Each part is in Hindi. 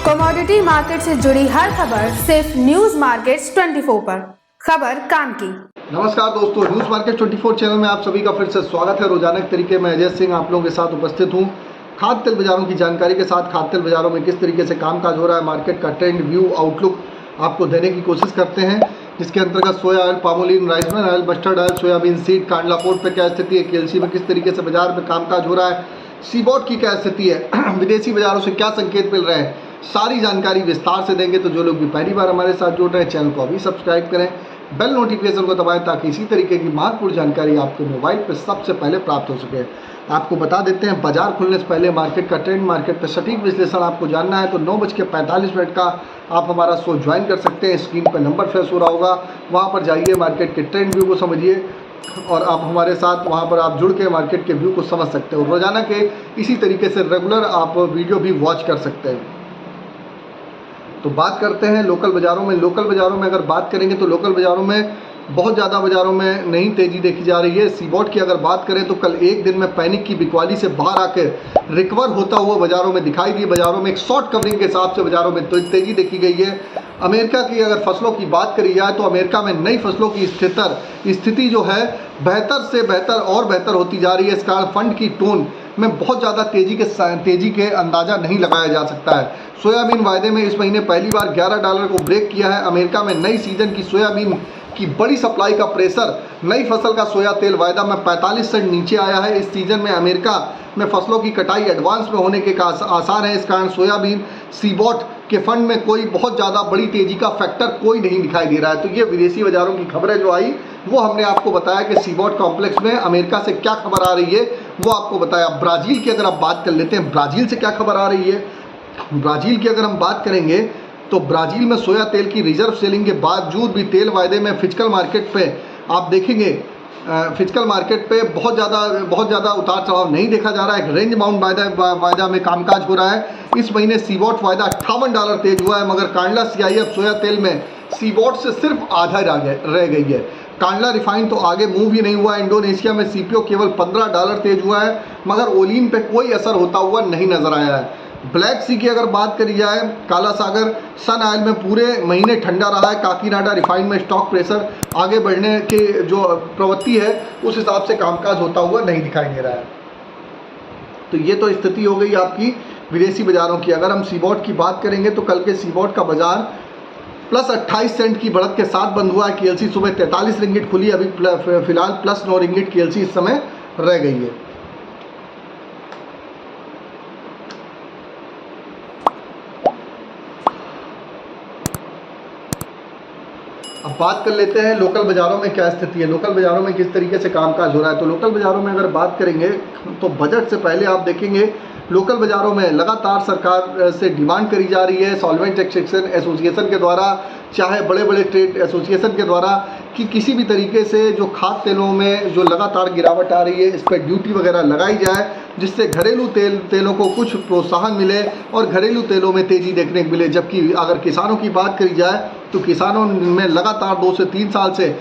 कमोडिटी मार्केट से जुड़ी हर खबर सिर्फ न्यूज मार्केट्स 24 पर। खबर काम की। नमस्कार दोस्तों, न्यूज मार्केट 24 चैनल में आप सभी का फिर से स्वागत है। रोजाना के तरीके में अजय सिंह आप लोगों के साथ उपस्थित हूं। खाद्य तेल बाजारों की जानकारी के साथ खाद्य तेल बाजारों में किस तरीके से कामकाज हो रहा है, मार्केट का ट्रेंड, व्यू, आउटलुक आपको देने की कोशिश करते हैं, जिसके अंतर्गत सोया oil, palmolein, rice bran oil, mustard oil, soybean seed, Kandla port पे क्या स्थिति है, केएलसी में किस तरीके से बाजार में कामकाज हो रहा है, सीबॉट की क्या स्थिति है, विदेशी बाजारों से क्या संकेत मिल रहे हैं, सारी जानकारी विस्तार से देंगे। तो जो लोग भी पहली बार हमारे साथ जुड़ रहे हैं, चैनल को अभी सब्सक्राइब करें, बेल नोटिफिकेशन को दबाएं ताकि इसी तरीके की महत्वपूर्ण जानकारी आपके मोबाइल पर सबसे पहले प्राप्त हो सके। आपको बता देते हैं, बाजार खुलने से पहले मार्केट का ट्रेंड, मार्केट का सटीक विश्लेषण आपको जानना है तो 9:45 का आप हमारा शो ज्वाइन कर सकते हैं। स्क्रीन पर नंबर फ्लैश हो रहा होगा, वहाँ पर जाइए, मार्केट के ट्रेंड व्यू को समझिए और आप हमारे साथ वहाँ पर आप जुड़ के मार्केट के व्यू को समझ सकते हो। रोजाना के इसी तरीके से रेगुलर आप वीडियो भी वॉच कर सकते हैं। तो बात करते हैं लोकल बाज़ारों में। लोकल बाज़ारों में अगर बात करेंगे तो लोकल बाज़ारों में बहुत ज़्यादा बाज़ारों में नहीं तेज़ी देखी जा रही है। सीबॉट की अगर बात करें तो कल एक दिन में पैनिक की बिकवाली से बाहर आकर रिकवर होता हुआ बाज़ारों में दिखाई दी। बाज़ारों में एक शॉर्ट कवरिंग के हिसाब से बाज़ारों में तेज़ी देखी गई है। अमेरिका की अगर फसलों की बात करी जाए तो अमेरिका में नई फसलों की स्थिति जो है बेहतर से बेहतर और बेहतर होती जा रही है। इस कारण फंड की टोन में बहुत ज़्यादा तेज़ी के अंदाज़ा नहीं लगाया जा सकता है। सोयाबीन वायदे में इस महीने पहली बार $11 को ब्रेक किया है। अमेरिका में नई सीजन की सोयाबीन की बड़ी सप्लाई का प्रेशर, नई फसल का सोया तेल वायदा में 45 सेंट नीचे आया है। इस सीजन में अमेरिका में फसलों की कटाई एडवांस में होने के आसार है। इस कारण सोयाबीन सीबॉट के फंड में कोई बहुत ज़्यादा बड़ी तेज़ी का फैक्टर कोई नहीं दिखाई दे रहा है। तो ये विदेशी बाज़ारों की खबरें जो आई वो हमने आपको बताया कि सीबॉट कॉम्प्लेक्स में अमेरिका से क्या खबर आ रही है वो आपको बताया। ब्राज़ील की अगर आप बात कर लेते हैं, ब्राज़ील से क्या खबर आ रही है। ब्राज़ील की अगर हम बात करेंगे तो ब्राज़ील में सोया तेल की रिजर्व सेलिंग के बावजूद भी तेल वायदे में फिजिकल मार्केट पे आप देखेंगे, फिजिकल मार्केट पे बहुत ज़्यादा उतार चढ़ाव नहीं देखा जा रहा है। एक रेंज बाउंड वायदा में कामकाज हो रहा है। इस महीने सीबॉट वायदा $58 तेज हुआ है, मगर कांडला CIF सोया तेल में सीबॉट से सिर्फ आधा रह गई है। कांडला रिफाइन तो आगे मूव ही नहीं हुआ है। इंडोनेशिया में CPO केवल $15 तेज हुआ है, मगर ओलिन पे कोई असर होता हुआ नहीं नजर आया है। ब्लैक सी की अगर बात करी जाए, काला सागर सन ऑयल में पूरे महीने ठंडा रहा है। काकीनाडा रिफाइन में स्टॉक प्रेशर आगे बढ़ने के जो प्रवृत्ति है उस हिसाब से कामकाज होता हुआ नहीं दिखाई दे रहा है। तो ये तो स्थिति हो गई आपकी विदेशी बाजारों की। अगर हम सीबॉट की बात करेंगे तो कल के सीबॉट का बाजार प्लस 28 सेंट की बढ़त के साथ बंद हुआ है। केएलसी सुबह 43 रिंगिट खुली, अभी फिलहाल प्लस 9 रिंगिट केएलसी इस समय रह गई है। अब बात कर लेते हैं लोकल बाज़ारों में क्या स्थिति है, लोकल बाज़ारों में किस तरीके से कामकाज हो रहा है। तो लोकल बाज़ारों में अगर बात करेंगे तो बजट से पहले आप देखेंगे लोकल बाज़ारों में लगातार सरकार से डिमांड करी जा रही है, सॉल्वेंट एक्सट्रैक्शन एसोसिएशन के द्वारा, चाहे बड़े बड़े ट्रेड एसोसिएशन के द्वारा, कि किसी भी तरीके से जो खाद्य तेलों में जो लगातार गिरावट आ रही है इस पर ड्यूटी वगैरह लगाई जाए, जिससे घरेलू तेलों को कुछ प्रोत्साहन मिले और घरेलू तेलों में तेज़ी देखने को मिले। जबकि अगर किसानों की बात करी जाए तो किसानों में लगातार 2 से 3 साल से,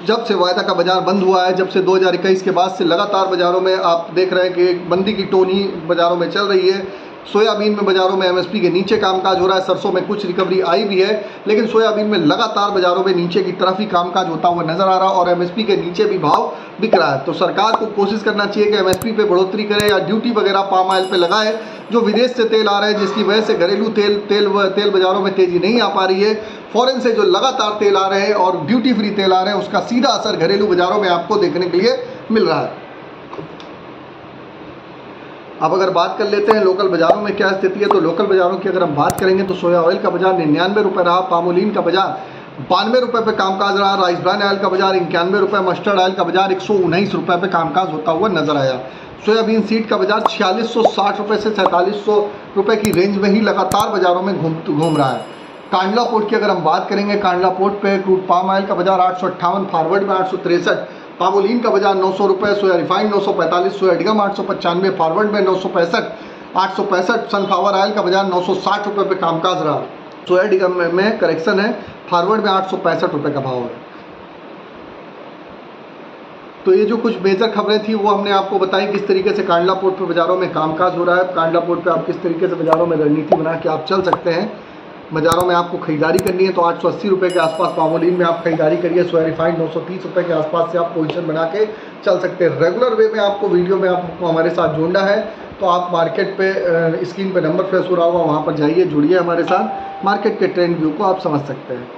जब से वायदा का बाजार बंद हुआ है, जब से 2021 के बाद से लगातार बाज़ारों में आप देख रहे हैं कि एक मंदी की टोन ही बाज़ारों में चल रही है। सोयाबीन में बाज़ारों में MSP के नीचे कामकाज हो रहा है। सरसों में कुछ रिकवरी आई भी है, लेकिन सोयाबीन में लगातार बाज़ारों में नीचे की तरफ ही कामकाज होता हुआ नजर आ रहा है और MSP के नीचे भी भाव बिक रहा है। तो सरकार को कोशिश करना चाहिए कि MSP पे बढ़ोतरी करे या ड्यूटी वगैरह पाम ऑयल पे लगाए, जो विदेश से तेल आ रहे हैं, जिसकी वजह से घरेलू तेल बाज़ारों में तेज़ी नहीं आ पा रही है। फॉरेन से जो लगातार तेल आ रहे हैं और ड्यूटी फ्री तेल आ रहे हैं, उसका सीधा असर घरेलू बाज़ारों में आपको देखने के लिए मिल रहा है। अब अगर बात कर लेते हैं लोकल बाज़ारों में क्या स्थिति है, तो लोकल बाज़ारों की अगर हम बात करेंगे तो सोया ऑयल का बाजार ₹99 रहा, पामोलिन का बाजार ₹92 पे कामकाज रहा, राइस ब्रान ऑयल का बाजार ₹91, मस्टर्ड ऑयल का बाजार ₹119 पे कामकाज होता हुआ नजर आया। सोयाबीन सीड का बाजार ₹4660 से ₹4700 की रेंज में ही लगातार बाज़ारों में घूम रहा है। कांडला पोर्ट की अगर हम बात करेंगे, कांडला पोर्ट पे क्रूड पाम ऑयल का बाजार 858, फॉरवर्ड में 863, पामोलिन का बाजार ₹900, सोया रिफाइंड 945, सोया डिगम 895, फॉरवर्ड में 865, सनफ्लावर ऑयल का बाजार ₹960 पे कामकाज रहा। सोया डिगम में करेक्शन है, फॉरवर्ड में ₹865 का भाव है। तो ये जो कुछ मेजर खबरें थी वो हमने आपको बताई, किस तरीके से कांडला पोर्ट पे बाज़ारों में कामकाज हो रहा है। कांडला पोर्ट पे आप किस तरीके से बाज़ारों में रणनीति बना के आप चल सकते हैं। बाज़ारों में आपको खरीदारी करनी है तो 880 रुपये के आसपास पामोलिन में आप खरीदारी करिए। सोया रिफाइंड 930 रुपये के आसपास से आप पोजीशन बना के चल सकते हैं। रेगुलर वे में आपको वीडियो में आपको हमारे साथ जोड़ना है तो आप मार्केट पे स्क्रीन पे नंबर फ्लैश हो रहा होगा, वहाँ पर जाइए, जुड़िए हमारे साथ। मार्केट के ट्रेंड व्यू को आप समझ सकते हैं।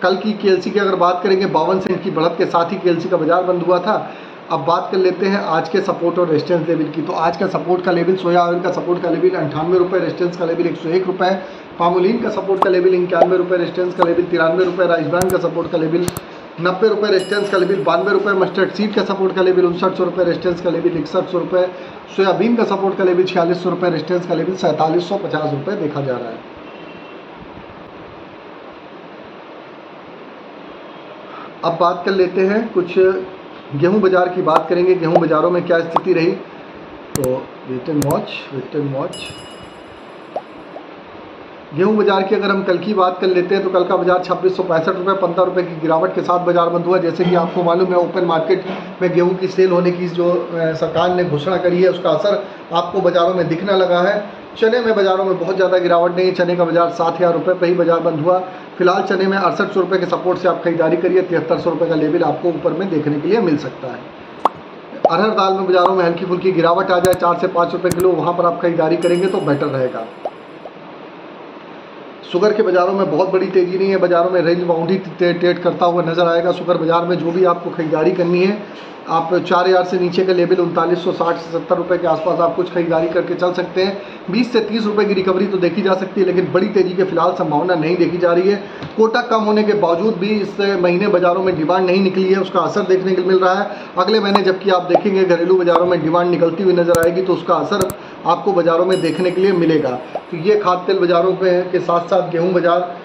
कल की केएलसी की अगर बात करेंगे 52 सेंट की बढ़त के साथ ही केएलसी का बाजार बंद हुआ था। अब बात कर लेते हैं आज के सपोर्ट और रेजिस्टेंस लेवल की। तो आज का सपोर्ट का लेवल, सोया ऑयल का सपोर्ट का लेवल 98 रुपये, रेजिस्टेंस का लेवल 101 रुपये। पामोलिन का सपोर्ट का लेवल 91 रुपये, रेजिस्टेंस का लेवल 93 रुपये। राइस ब्रांड का सपोर्ट का लेवल 90 रुपये, रेजिस्टेंस का लेवल 92 रुपये। मस्टर्ड सीड का सपोर्ट का लेवल 59 रुपये, रेजिस्टेंस का लेवल 61 रुपये। सोयाबीन का सपोर्ट का लेवल 46 रुपये, रेजिस्टेंस का लेवल 4750 रुपये देखा जा रहा है। अब बात कर लेते हैं कुछ गेहूं बाज़ार की बात करेंगे। गेहूं बाज़ारों में क्या स्थिति रही, तो वेट एंड वॉच। गेहूं बाज़ार की अगर हम कल की बात कर लेते हैं तो कल का बाज़ार 2665 रुपये 15 रुपये की गिरावट के साथ बाज़ार बंद हुआ। जैसे कि आपको मालूम है, ओपन मार्केट में गेहूं की सेल होने की जो सरकार ने घोषणा करी है उसका असर आपको बाज़ारों में दिखने लगा है। चने में बाज़ारों में बहुत ज़्यादा गिरावट नहीं है। चने का बाज़ार 7000 रुपये पर ही बाज़ार बंद हुआ। फिलहाल चने में 6800 रुपये के सपोर्ट से आप खरीदारी करिए। 7300 रुपये का लेवल आपको ऊपर में देखने के लिए मिल सकता है। अरहर दाल में बाज़ारों में हल्की फुल्की गिरावट आ जाए 4 से 5 रुपये किलो, वहाँ पर आप खरीदारी करेंगे तो बेटर रहेगा। शुगर के बाज़ारों में बहुत बड़ी तेज़ी नहीं है। बाज़ारों में रेंज बाउंड ही ट्रेड करता हुआ नजर आएगा। शुगर बाज़ार में जो भी आपको खरीदारी करनी है, आप 4000 से नीचे का लेवल 3960 से 70 रुपये के आसपास आप कुछ खरीदारी करके चल सकते हैं। 20 से 30 रुपये की रिकवरी तो देखी जा सकती है, लेकिन बड़ी तेज़ी के फिलहाल संभावना नहीं देखी जा रही है। कोटा कम होने के बावजूद भी इस महीने बाज़ारों में डिमांड नहीं निकली है, उसका असर देखने को मिल रहा है। अगले महीने जबकि आप देखेंगे घरेलू बाज़ारों में डिमांड निकलती हुई नजर आएगी तो उसका असर आपको बाज़ारों में देखने के लिए मिलेगा। तो ये खाद्य तेल बाज़ारों के साथ साथ गेहूँ बाज़ार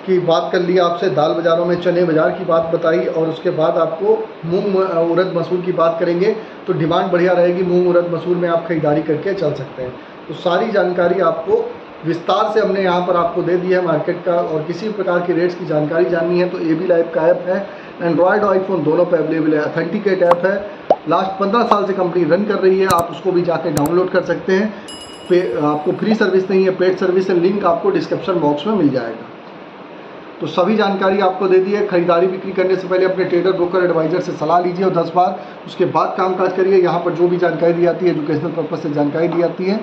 की बात कर ली आपसे, दाल बाज़ारों में चने बाज़ार की बात बताई, और उसके बाद आपको मूंग उड़द मसूर की बात करेंगे तो डिमांड बढ़िया रहेगी। मूंग उड़द मसूर में आप खरीदारी करके चल सकते हैं। तो सारी जानकारी आपको विस्तार से हमने यहाँ पर आपको दे दी है मार्केट का। और किसी प्रकार के रेट्स की जानकारी जाननी है तो AB लाइव का ऐप है, एंड्रॉयड और आईफोन दोनों पर अवेलेबल है। ऑथेंटिकेट ऐप है, लास्ट 15 साल से कंपनी रन कर रही है, आप उसको भी जाकर डाउनलोड कर सकते हैं। आपको फ्री सर्विस नहीं है, पेड सर्विस है, लिंक आपको डिस्क्रिप्शन बॉक्स में मिल जाएगा। तो सभी जानकारी आपको दे दी है। खरीदारी बिक्री करने से पहले अपने ट्रेडर, ब्रोकर, एडवाइजर से सलाह लीजिए और 10 बार, उसके बाद कामकाज करिए। यहाँ पर जो भी जानकारी दी जाती है एजुकेशनल पर्पज से जानकारी दी जाती है।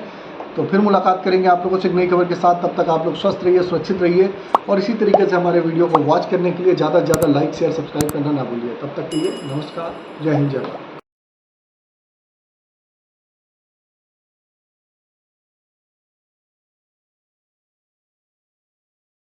तो फिर मुलाकात करेंगे आप लोगों से एक नई खबर के साथ। तब तक आप लोग स्वस्थ रहिए, सुरक्षित रहिए, और इसी तरीके से हमारे वीडियो को वॉच करने के लिए ज़्यादा से ज़्यादा लाइक, शेयर, सब्सक्राइब करना ना भूलिए। तब तक के लिए नमस्कार, जय हिंद, जय भारत।